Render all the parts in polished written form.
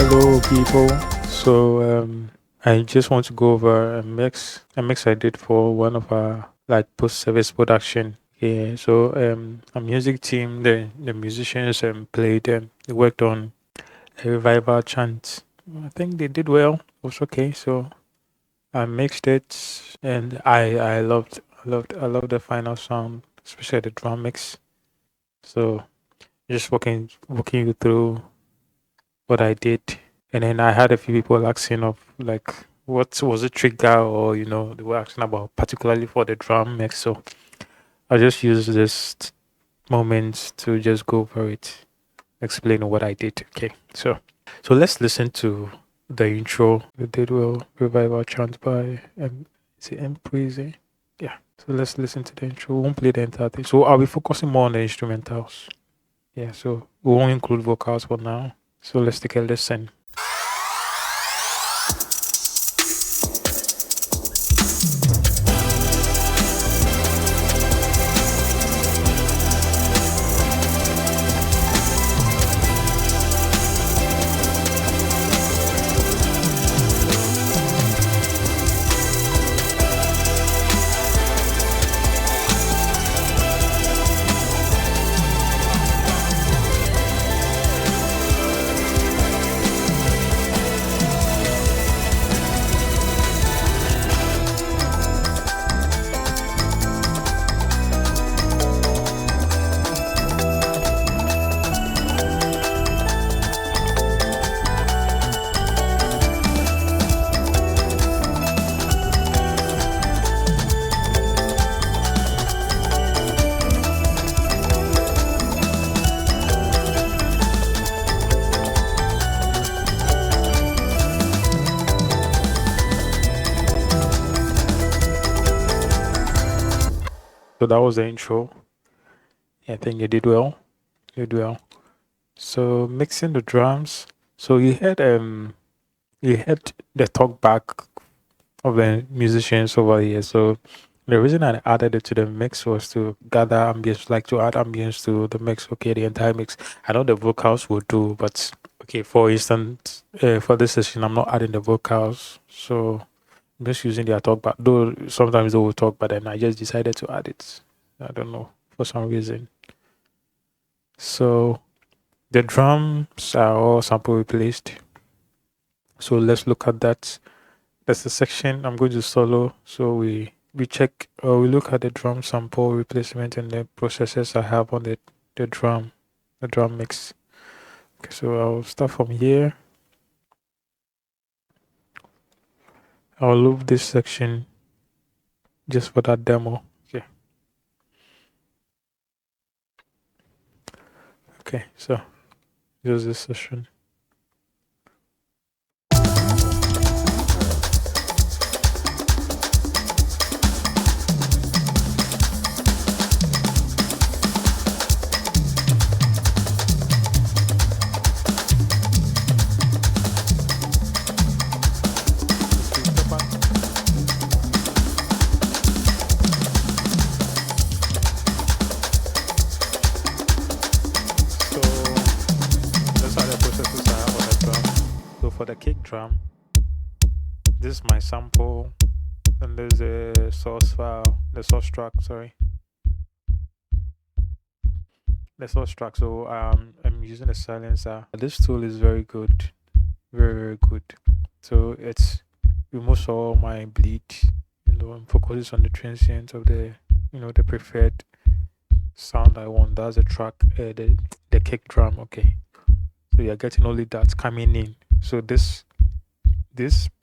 Hello, people. So, I just want to go over a mix I did for one of our like post-service production. Yeah. So, a music team, the musicians played they worked on a revival chant. I think they did well. It was okay. So I mixed it, and I loved the final sound, especially the drum mix. So just walking you through what I did. And then I had a few people asking of like what was the trigger, or they were asking about particularly for the drum mix. So I just use this moment to just go over it, explain what I did. Okay. So let's listen to the intro. We did well Revival Chant by is it E'mPraise? Yeah. So let's listen to the intro. We won't play the entire thing. So I'll be focusing more on the instrumentals. Yeah, so we won't include vocals for now. So let's take a listen. So that was the intro. I think you did well. You did well. So mixing the drums. So you had the talk back of the musicians over here. So the reason I added it to the mix was to gather ambience, like to add ambience to the mix. Okay, the entire mix. I know the vocals will do, but okay, for instance, for this session, I'm not adding the vocals. So I'm just using their talk back. Though sometimes they will talk, but then I just decided to add it. I don't know, for some reason. So the drums are all sample replaced. So let's look at that. That's the section I'm going to solo. So we check or we look at the drum sample replacement and the processes I have on the drum mix. Okay, so I'll start from here. I'll loop this section just for that demo. Okay. Okay, so use this session. For the kick drum, this is my sample, and there's a source file, the source track. Sorry, the source track. So I'm using a silencer. This tool is very good, very good. So it's removes all my bleed, and focuses on the transient of the preferred sound I want. That's the track, the kick drum. Okay, so you're getting only that coming in. So this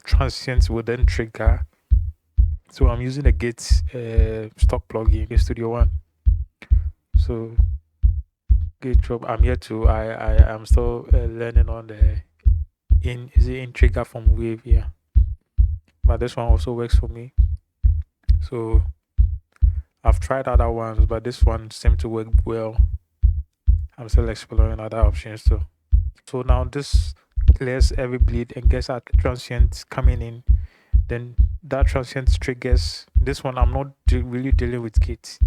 transient will then trigger. So I'm using a Gate stock plugin, the studioone. So Gate drop. I'm yet to. I am still learning on the in trigger from Wave here, but this one also works for me. So I've tried other ones, but this one seemed to work well. I'm still exploring other options too. So now this clears every bleed and gets our transient coming in. Then that transient triggers this one. I'm not really dealing with gate.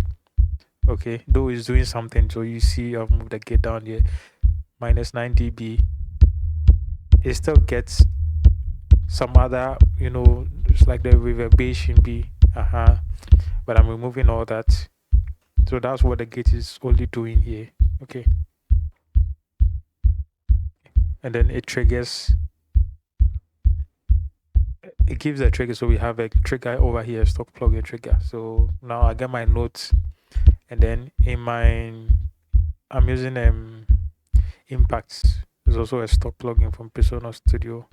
Okay, though it's doing something. So you see I've moved the gate down here, minus 9 dB. it still gets some other, it's like the reverberation be. But I'm removing all that. So that's what the gate is only doing here. Okay. And then it triggers, it gives a trigger. So we have a trigger over here, stock plugin trigger. So now I get my notes, and then I'm using impacts. There's also a stock plugin from Persona Studio.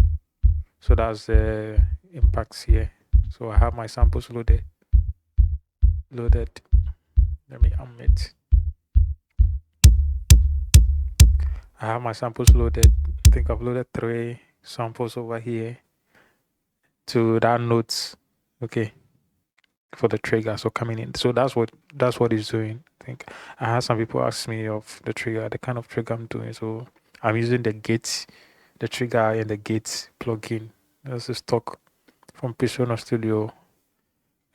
So that's the impacts here. So I have my samples loaded. Let me it. I have my samples loaded. I think I've loaded 3 samples over here to that notes. Okay. For the trigger. So coming in. So that's what it's doing. I think I had some people ask me of the trigger, the kind of trigger I'm doing. So I'm using the gate, the trigger and the gate plugin. That's the stock from Persona Studio.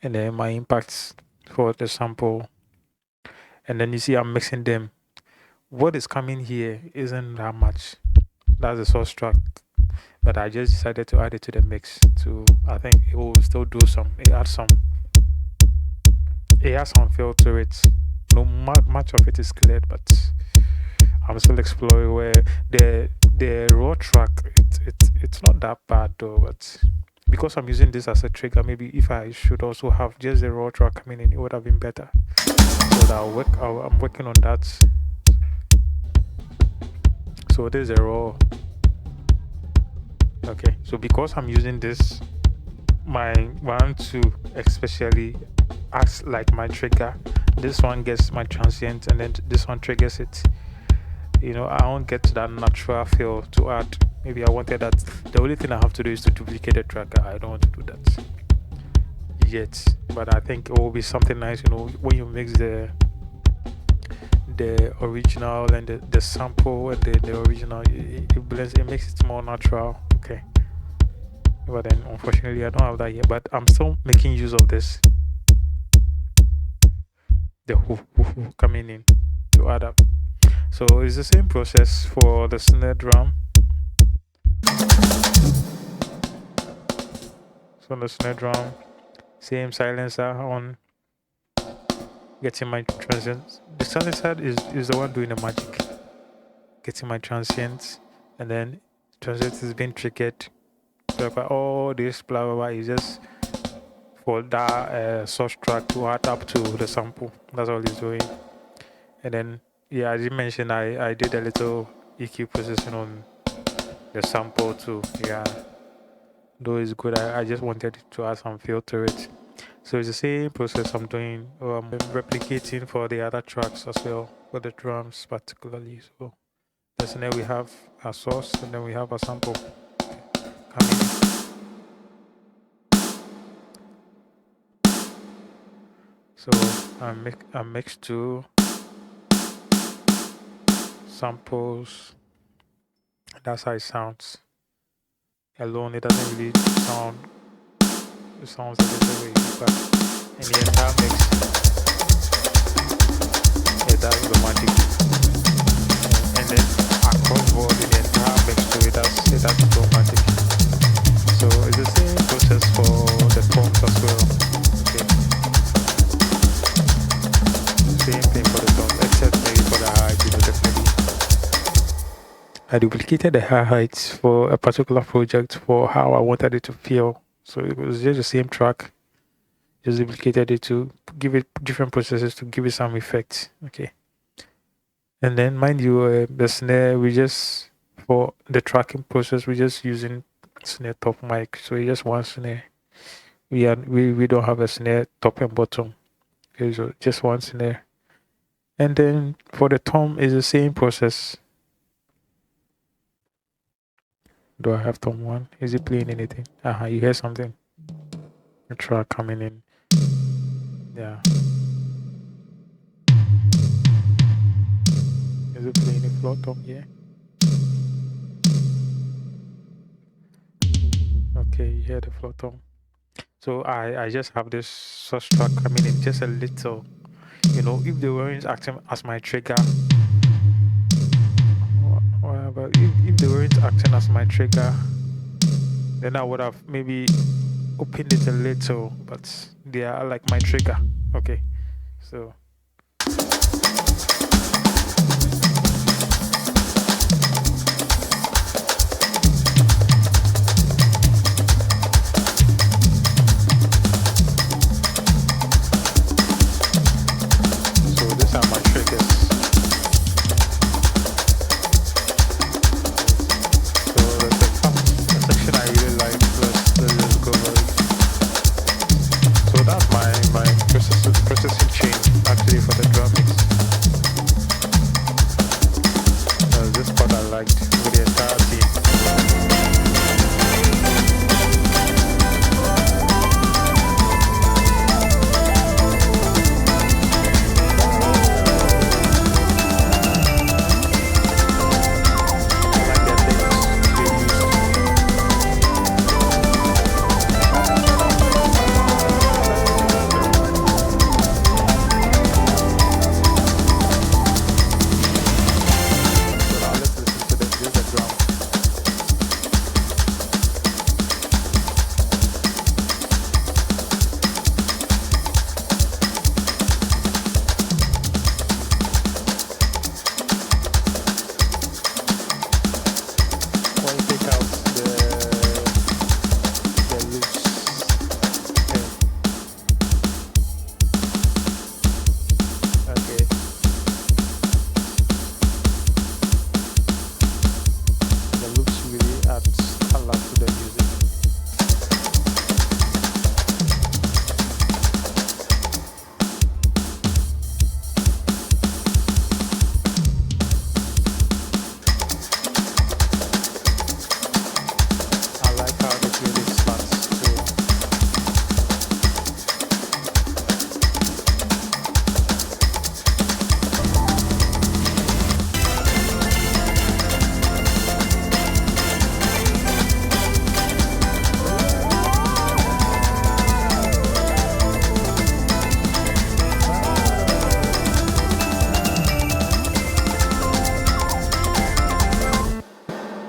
And then my impacts for the sample. And then you see I'm mixing them. What is coming here isn't that much. That's the source track. But I just decided to add it to the mix. I think it will still do some. It has some feel to it. No much of it is cleared, but I'm still exploring where the raw track. It's not that bad though, but because I'm using this as a trigger, maybe if I should also have just the raw track coming in, it would have been better. So I'm working on that. So there's a raw. Okay, so because I'm using this, my 1, 2 especially acts like my trigger. This one gets my transient, and then this one triggers it. I won't get to that natural feel to add. Maybe I wanted that. The only thing I have to do is to duplicate the tracker. I don't want to do that yet, but I think it will be something nice. When you mix the original and the sample and the original, it blends. It makes it more natural. Okay. But then unfortunately I don't have that yet, but I'm still making use of this, the hoo coming in to add up. So it's the same process for the snare drum. So the snare drum, same silencer on, getting my transients. The silencer is the one doing the magic, getting my transients, and then transient is being triggered. So all this blah blah blah is just for that source track to add up to the sample. That's all it's doing. And then as you mentioned, I did a little EQ processing on the sample too. Though it's good, I just wanted to add some feel to it. So it's the same process I'm doing. I'm replicating for the other tracks as well, for the drums particularly. So and then we have a source, and then we have a sample coming in. So I mix 2 samples. That's how it sounds. Alone, it doesn't really sound. It sounds a little way, but in the entire mix, it does the magic. And then across board in the entire mix, so it does the magic. So it's the same process for the tones as well. Okay. Same thing for the tones, except maybe for the hi-hat, definitely. I duplicated the hi-hats for a particular project for how I wanted it to feel. So it was just the same track, just duplicated it to give it different processes to give it some effects. Okay. And then, mind you, the snare, for the tracking process, we're just using snare top mic. So it's just one snare. We don't have a snare top and bottom. Okay, so just one snare. And then for the tom, is the same process. Do I have tom 1? Is it playing anything? You hear something? A track coming in. Yeah. Is it playing a floor tom? Yeah. Okay, you hear the floor tom. So I just have this source track coming in just a little. If the weren't acting as my trigger, But if they weren't acting as my trigger, then I would have maybe opened it a little, but they are like my trigger. Okay, so these are my triggers. So the section I really like. Let's go over it. So that's my processing chain actually for the drum mix. This part I liked with the entire team.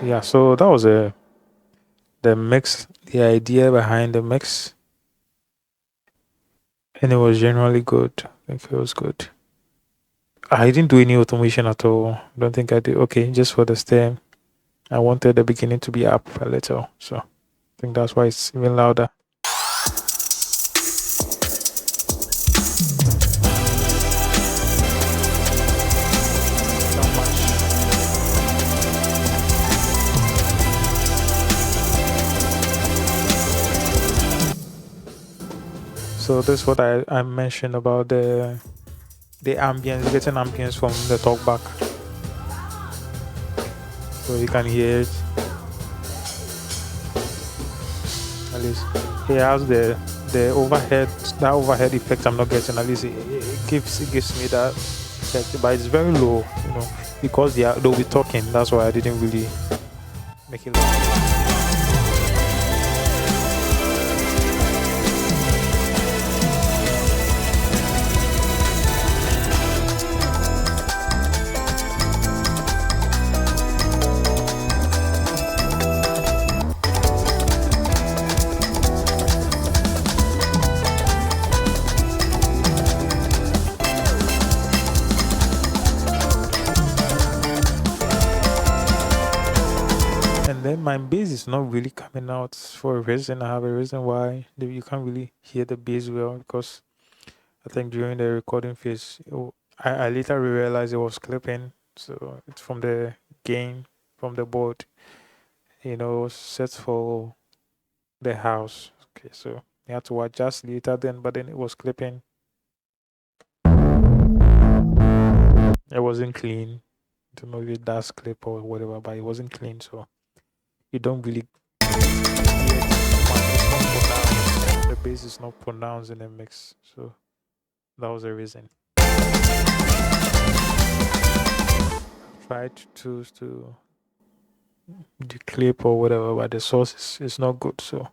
Yeah, so that was the mix, the idea behind the mix, and it was generally good. I think it was good. I didn't do any automation at all. Don't think I did. Okay, just for the stem. I wanted the beginning to be up a little, so I think that's why it's even louder. So this is what I mentioned about the ambience, getting ambience from the talkback. So you can hear it. At least it has the overhead, that overhead effect I'm not getting. At least it gives me that effect, but it's very low, you know, because they'll be talking. That's why I didn't really make it loud. Then my bass is not really coming out for a reason. I have a reason why you can't really hear the bass well, because I think during the recording phase, I later realized it was clipping. So it's from the gain from the board, you know, set for the house. Okay, so you had to adjust later then, but then it was clipping. It wasn't clean. I don't know if it does clip or whatever, but it wasn't clean, so you don't really the bass is not pronounced in the mix, so that was the reason. Tried to choose to the clip or whatever, but the source is not good, so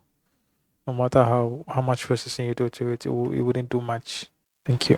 no matter how much processing you do to it, it wouldn't do much. Thank you.